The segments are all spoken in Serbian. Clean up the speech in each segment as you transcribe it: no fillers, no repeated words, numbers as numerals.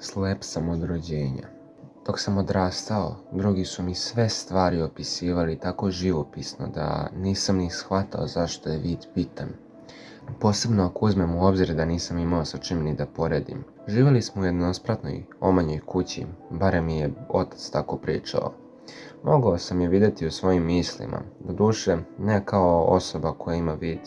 Slep sam od rođenja. Dok sam odrastao, drugi su mi sve stvari opisivali tako živopisno da nisam ni shvatao zašto je vid bitan. Posebno ako uzmem u obzir da nisam imao sa čim ni da poredim. Živjeli smo u jednospratnoj omanjoj kući, barem mi je otac tako pričao. Mogao sam je vidjeti u svojim mislima, doduše ne kao osoba koja ima vid.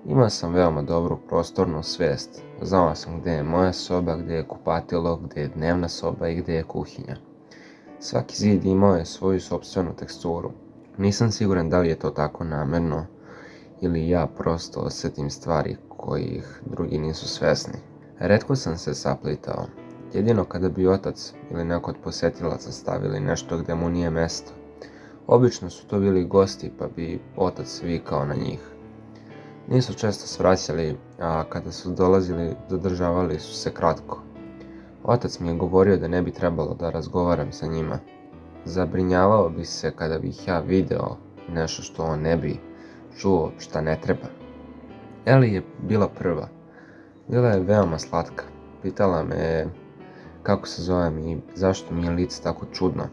Imao sam veoma dobru prostornu svijest, znao sam gdje je moja soba, gdje je kupatilo, gdje je dnevna soba i gdje je kuhinja. Svaki zid imao je svoju sopstvenu teksturu. Nisam siguran da li je to tako namjerno ili ja prosto osjetim stvari kojih drugi nisu svjesni. Retko sam se saplitao, jedino kada bi otac ili neko od posjetilaca stavili nešto gdje mu nije mjesto. Obično su to bili gosti pa bi otac vikao na njih. Nisu često svraćali, a kada su dolazili zadržavali su se kratko. Otac mi je govorio da ne bi trebalo da razgovaram sa njima. Zabrinjavao bi se kada bih ja video nešto što on ne bi čuo šta ne treba. Eli je bila prva. Bila je veoma slatka. Pitala me kako se zovem i zašto mi je lice tako čudno.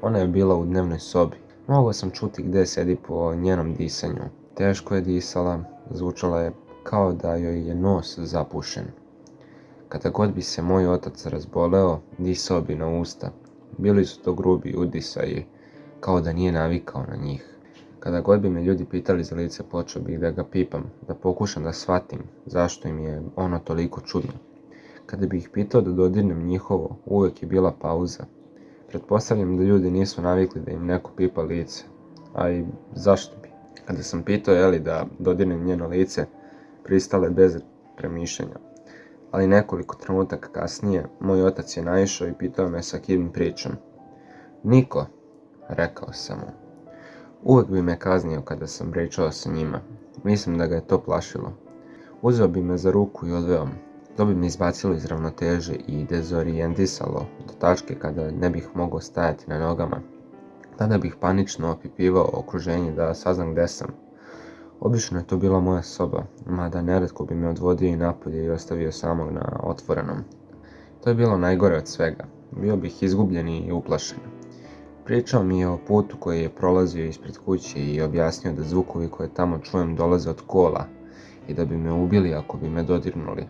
Ona je bila u dnevnoj sobi. Mogao sam čuti gdje sedi po njenom disanju. Teško je disala, zvučala je kao da joj je nos zapušen. Kada god bi se moj otac razboleo, disao bi na usta. Bili su to grubi udisaji, kao da nije navikao na njih. Kada god bi me ljudi pitali za lice, počeo bih da ga pipam, da pokušam da shvatim zašto im je ono toliko čudno. Kada bih ih pitao da dodirnem njihovo, uvijek je bila pauza. Pretpostavljam da ljudi nisu navikli da im neko pipa lice, a i zašto bi? Kada sam pitao Eli da dodirnem njeno lice, pristala je bez premišljanja. Ali nekoliko trenutaka kasnije, moj otac je naišao i pitao me sa kim pričam. Niko, rekao sam mu. Uvijek bi me kaznio kada sam pričao sa njima. Mislim da ga je to plašilo. Uzeo bi me za ruku i odveo me. To bi me izbacilo iz ravnoteže i dezorijentisalo do tačke kada ne bih mogao stajati na nogama. Tada bih panično opipivao okruženje da saznam gdje sam. Obično je to bila moja soba, mada neretko bi me odvodio i napolje i ostavio samog na otvorenom. To je bilo najgore od svega. Bio bih izgubljen i uplašen. Pričao mi je o putu koji je prolazio ispred kuće i objasnio da zvukovi koje tamo čujem dolaze od kola i da bi me ubili ako bi me dodirnuli.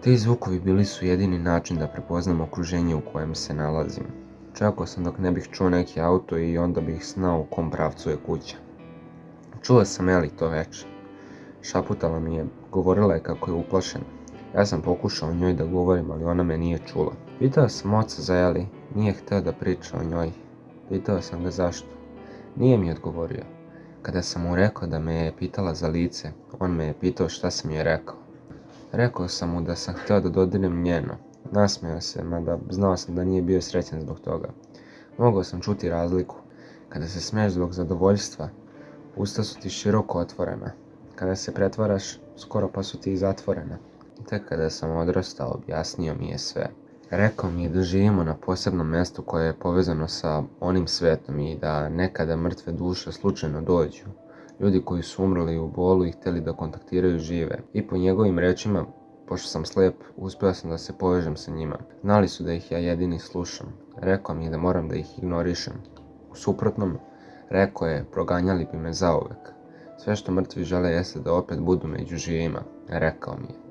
Ti zvukovi bili su jedini način da prepoznam okruženje u kojem se nalazim. Čekao sam dok ne bih čuo neki auto i onda bih znao u kom pravcu je kuća. Čula sam Eli to večer. Šaputala mi je, govorila je kako je uplašena. Ja sam pokušao njoj da govorim, ali ona me nije čula. Pitao sam oca za Eli, nije htio da priča o njoj. Pitao sam ga zašto. Nije mi odgovorio. Kada sam mu rekao da me je pitala za lice, on me je pitao šta sam joj rekao. Rekao sam mu da sam htio da dodirnem njeno. Nasmejao se, mada znao sam da nije bio srećan zbog toga. Mogao sam čuti razliku. Kada se smeješ zbog zadovoljstva, usta su ti široko otvorena. Kada se pretvaraš, skoro pa su ti i zatvorena. Tek kada sam odrastao, objasnio mi je sve. Rekao mi je da živimo na posebnom mjestu koje je povezano sa onim svijetom i da nekada mrtve duše slučajno dođu. Ljudi koji su umrli u bolu i htjeli da kontaktiraju žive. I po njegovim rečima, pošto sam slijep, uspio sam da se povežem sa njima. Znali su da ih ja jedini slušam. Rekao mi je da moram da ih ignorišem. U suprotnom, rekao je, proganjali bi me zauvek. Sve što mrtvi žele jeste da opet budu među živima, rekao mi je.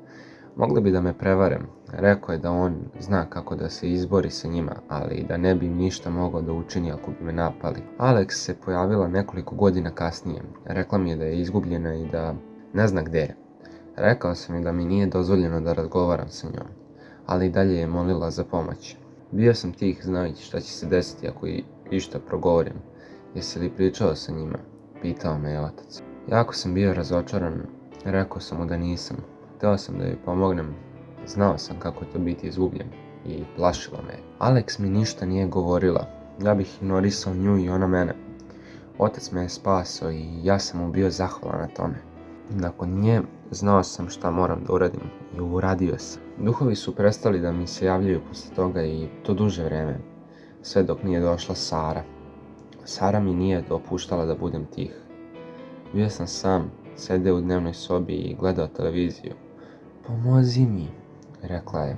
Mogli bi da me prevarem. Rekao je da on zna kako da se izbori sa njima, ali da ne bi ništa mogao da učini ako bi me napali. Alex se pojavila nekoliko godina kasnije. Rekla mi je da je izgubljena i da ne zna gdje je. Rekao sam mi da mi nije dozvoljeno da razgovaram sa njom, ali i dalje je molila za pomoć. Bio sam tih znajući šta će se desiti ako išta progovorim. Jesi li pričao sa njima? Pitao me je otac. Jako sam bio razočaran, rekao sam mu da nisam. Htio sam da joj pomognem, znao sam kako je to biti izgubljen i plašilo me. Alex mi ništa nije govorila, ja bih ignorisao nju i ona mene. Otac me je spasao i ja sam mu bio zahvalan na tome. Nakon nje znao sam šta moram da uradim i uradio sam. Duhovi su prestali da mi se javljaju posle toga i to duže vreme, sve dok nije došla Sara. Sara mi nije dopuštala da budem tih. Bio sam sam, sedeo u dnevnoj sobi i gledao televiziju. Pomozi mi, rekla je.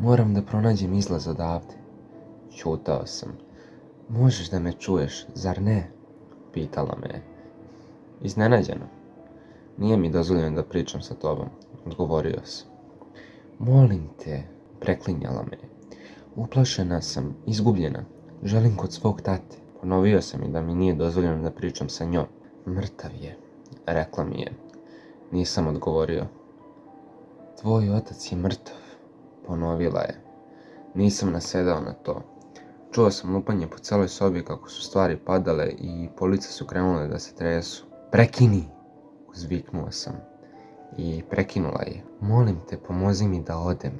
Moram da pronađem izlaz odavde. Ćutao sam. Možeš da me čuješ, zar ne? Pitala me. Iznenađeno. Nije mi dozvoljeno da pričam sa tobom, odgovorio sam. Molim te, preklinjala me. Uplašena sam, izgubljena. Želim kod svog tate. Ponovio sam i da mi nije dozvoljeno da pričam sa njom. Mrtav je, rekla mi je. Nisam odgovorio. Tvoj otac je mrtav, ponovila je. Nisam nasedao na to. Čuo sam lupanje po celoj sobi kako su stvari padale i police su krenule da se tresu. Prekini, uzviknuo sam. I prekinula je. Molim te, pomozi mi da odem,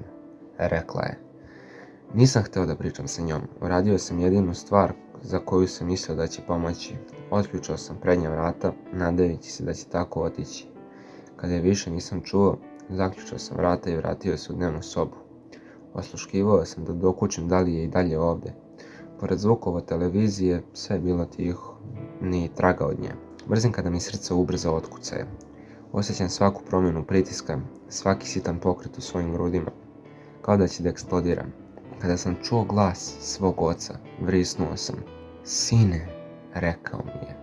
rekla je. Nisam hteo da pričam sa njom. Uradio sam jedinu stvar za koju sam mislio da će pomoći. Otključao sam prednja vrata, nadajući se da će tako otići. Kada je više nisam čuo, zaključao sam vrata i vratio se u dnevnu sobu. Osluškivao sam da dokučim da li je i dalje ovde. Pored zvukova televizije, sve je bilo tiho, ni traga od nje. Mrzim kada mi srce ubrzo otkucaje. Osjećam svaku promjenu pritiska, svaki sitan pokret u svojim grudima, kao da će da eksplodiram. Kada sam čuo glas svog oca, vrisnuo sam. Sine, rekao mi je,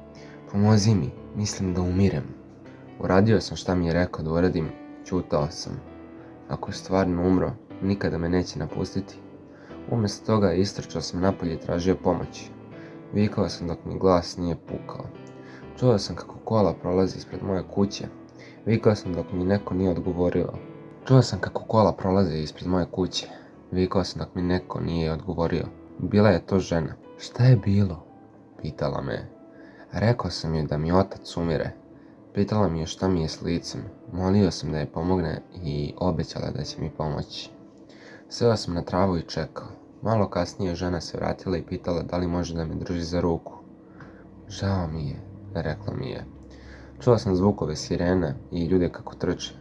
pomozi mi, mislim da umirem. Uradio sam šta mi je rekao da uradim, ćutao sam. Ako je stvarno umro, nikada me neće napustiti. Umjesto toga istrčao sam napolje i tražio pomoć. Vikao sam dok mi glas nije pukao. Čuo sam kako kola prolazi ispred moje kuće. Vikao sam dok mi neko nije odgovorio. Bila je to žena. Šta je bilo? Pitala me. Rekao sam joj da mi otac umire. Pitala mi je šta mi je s licem. Molio sam da je pomogne i obećala da će mi pomoći. Seo sam na travu i čekao. Malo kasnije žena se vratila i pitala da li može da me drži za ruku. Žao mi je, rekla mi je. Čuo sam zvukove sirene i ljude kako trče.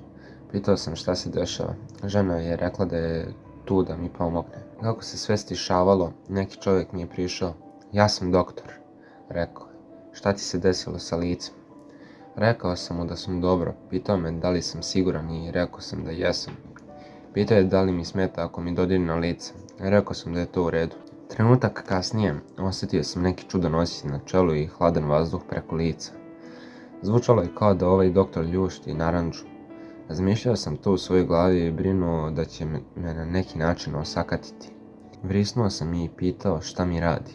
Pitao sam šta se dešava. Žena je rekla da je tu da mi pomogne. Kako se sve stišavalo, neki čovjek mi je prišao. Ja sam doktor, rekao je. Šta ti se desilo sa licem? Rekao sam mu da sam dobro. Pitao me da li sam siguran i rekao sam da jesam. Pitao je da li mi smeta ako mi dodirne lice. Rekao sam da je to u redu. Trenutak kasnije osjetio sam neki čudan osjećaj na čelu i hladan vazduh preko lica. Zvučalo je kao da ovaj doktor ljušti narandžu. Razmišljao sam to u svojoj glavi i brinuo da će me na neki način osakatiti. Vrisnuo sam i pitao šta mi radi.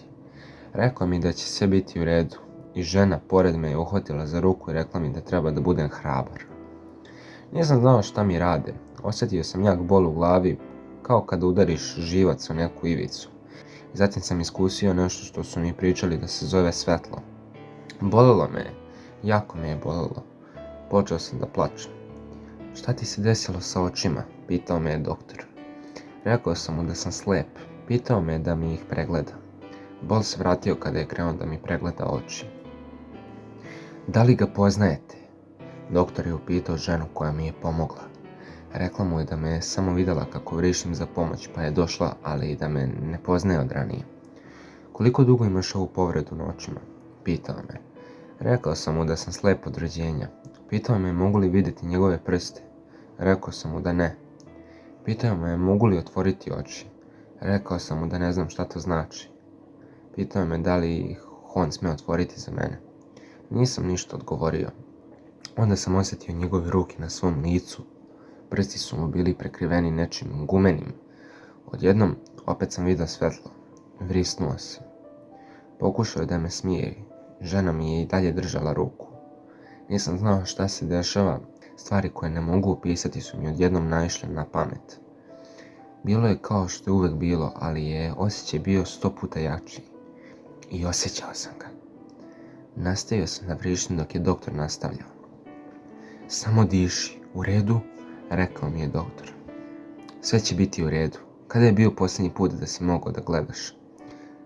Rekao mi da će sve biti u redu i žena pored me je uhvatila za ruku i rekla mi da treba da budem hrabar. Nisam znao šta mi rade. Osjetio sam jak bol u glavi, kao kada udariš živac u neku ivicu. Zatim sam iskusio nešto što su mi pričali da se zove svetlo. Bolelo me je, jako me je bolelo. Počeo sam da plačem. Šta ti se desilo sa očima? Pitao me je doktor. Rekao sam mu da sam slep. Pitao me da mi ih pregleda. Bol se vratio kada je krenuo da mi pregleda oči. Da li ga poznajete? Doktor je upitao ženu koja mi je pomogla. Rekla mu je da me je samo vidjela kako vrištim za pomoć pa je došla, ali i da me ne poznaje od ranije. Koliko dugo imaš ovu povredu na očima? Pitao me. Rekao sam mu da sam slep od rođenja. Pitao me mogu li vidjeti njegove prste. Rekao sam mu da ne. Pitao me mogu li otvoriti oči. Rekao sam mu da ne znam šta to znači. Pitao me da li ih on sme otvoriti za mene. Nisam ništa odgovorio. Onda sam osjetio njegove ruke na svom licu. Prsti su mu bili prekriveni nečim gumenim. Odjednom opet sam vidio svetlo. Vrisnuo sam. Pokušao je da me smiri. Žena mi je i dalje držala ruku. Nisam znao šta se dešava. Stvari koje ne mogu opisati su mi odjednom naišle na pamet. Bilo je kao što je uvek bilo, ali je osjećaj bio 100 puta jači. I osjećao sam ga. Nastavio sam da vrištim dok je doktor nastavljao. Samo diši, u redu? Rekao mi je doktor. Sve će biti u redu. Kada je bio posljednji put da si mogao da gledaš?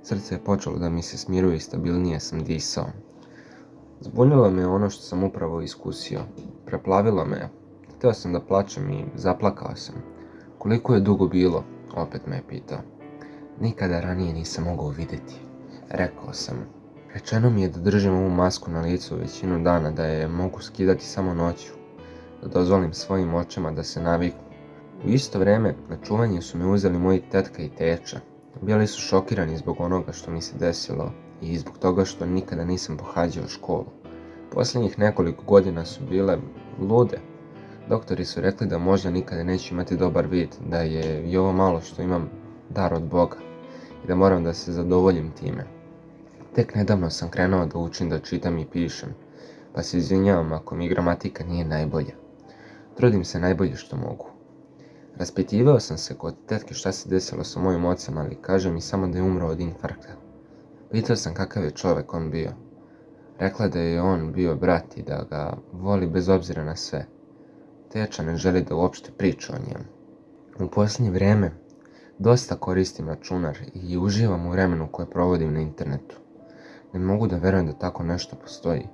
Srce je počelo da mi se smiruje i stabilnije sam disao. Zbunilo me ono što sam upravo iskusio. Preplavilo me. Htio sam da plačem i zaplakao sam. Koliko je dugo bilo? Opet me je pitao. Nikada ranije nisam mogao vidjeti. Rekao sam. Rečeno mi je da držim ovu masku na licu većinu dana, da je mogu skidati samo noću. Da dozvolim svojim očima da se naviknu. U isto vrijeme na čuvanje su me uzeli moji tetka i teča. Bili su šokirani zbog onoga što mi se desilo i zbog toga što nikada nisam pohađao školu. Posljednjih nekoliko godina su bile lude. Doktori su rekli da možda nikada neću imati dobar vid, da je i ovo malo što imam dar od Boga i da moram da se zadovoljim time. Tek nedavno sam krenuo da učim da čitam i pišem, pa se izvinjavam ako mi gramatika nije najbolja. Trudim se najbolje što mogu. Raspitivao sam se kod tetke šta se desilo sa mojim ocem, ali kaže mi samo da je umro od infarkta. Pitao sam kakav je čovjek on bio. Rekla da je on bio brat i da ga voli bez obzira na sve. Teča ne želi da uopšte priča o njemu. U posljednje vrijeme dosta koristim računar i uživam u vremenu koje provodim na internetu. Ne mogu da verujem da tako nešto postoji.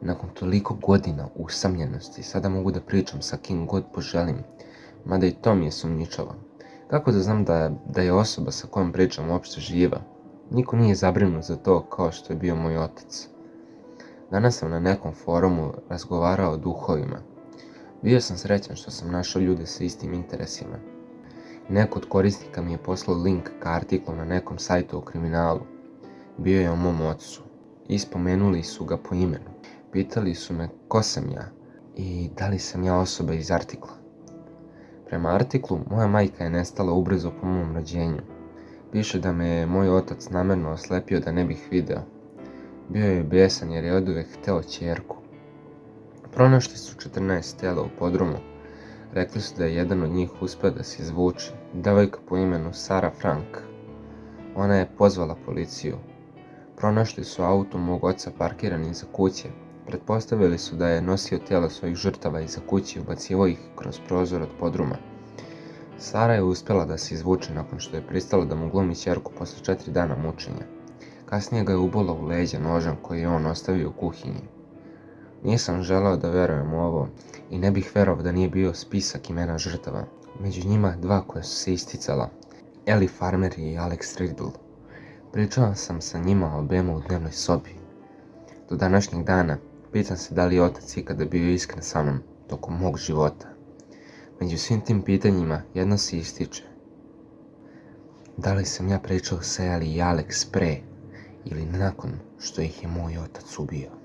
Nakon toliko godina usamljenosti sada mogu da pričam sa kim god poželim, mada i to mi je sumnjičavo. Kako da znam da je osoba sa kojom pričam uopšte živa? Niko nije zabrinut za to kao što je bio moj otac. Danas sam na nekom forumu razgovarao o duhovima. Bio sam srećan što sam našao ljude sa istim interesima. Neko od korisnika mi je poslao link ka artiklu na nekom sajtu o kriminalu. Bio je o mom ocu. I spomenuli su ga po imenu. Pitali su me ko sam ja i da li sam ja osoba iz artikla. Prema artiklu, moja majka je nestala ubrzo po mom rođenju. Piše da me je moj otac namjerno oslepio da ne bih video. Bio je bijesan jer je oduvijek hteo ćerku. Pronašli su 14 tela u podrumu. Rekli su da je jedan od njih uspio da se izvuče, devojka po imenu Sara Frank. Ona je pozvala policiju. Pronašli su auto mog oca parkiran iza kuće. Pretpostavili su da je nosio tijela svojih žrtava iza kuće i ubacivao ih kroz prozor od podruma. Sara je uspjela da se izvuče nakon što je pristala da mu glumi ćerku posle 4 dana mučenja. Kasnije ga je ubola u leđa nožem koji je on ostavio u kuhinji. Nisam želeo da verujem u ovo i ne bih verovao da nije bio spisak imena žrtava. Među njima 2 koja su se isticala, Ellie Farmer i Alex Riddle. Pričao sam sa njima obema u dnevnoj sobi. Do današnjeg dana pitam se da li je otac ikada bio iskren sa mnom tokom mog života. Među svim tim pitanjima jedno se ističe. Da li sam ja pričao sa Ellie i Alex pre ili nakon što ih je moj otac ubio?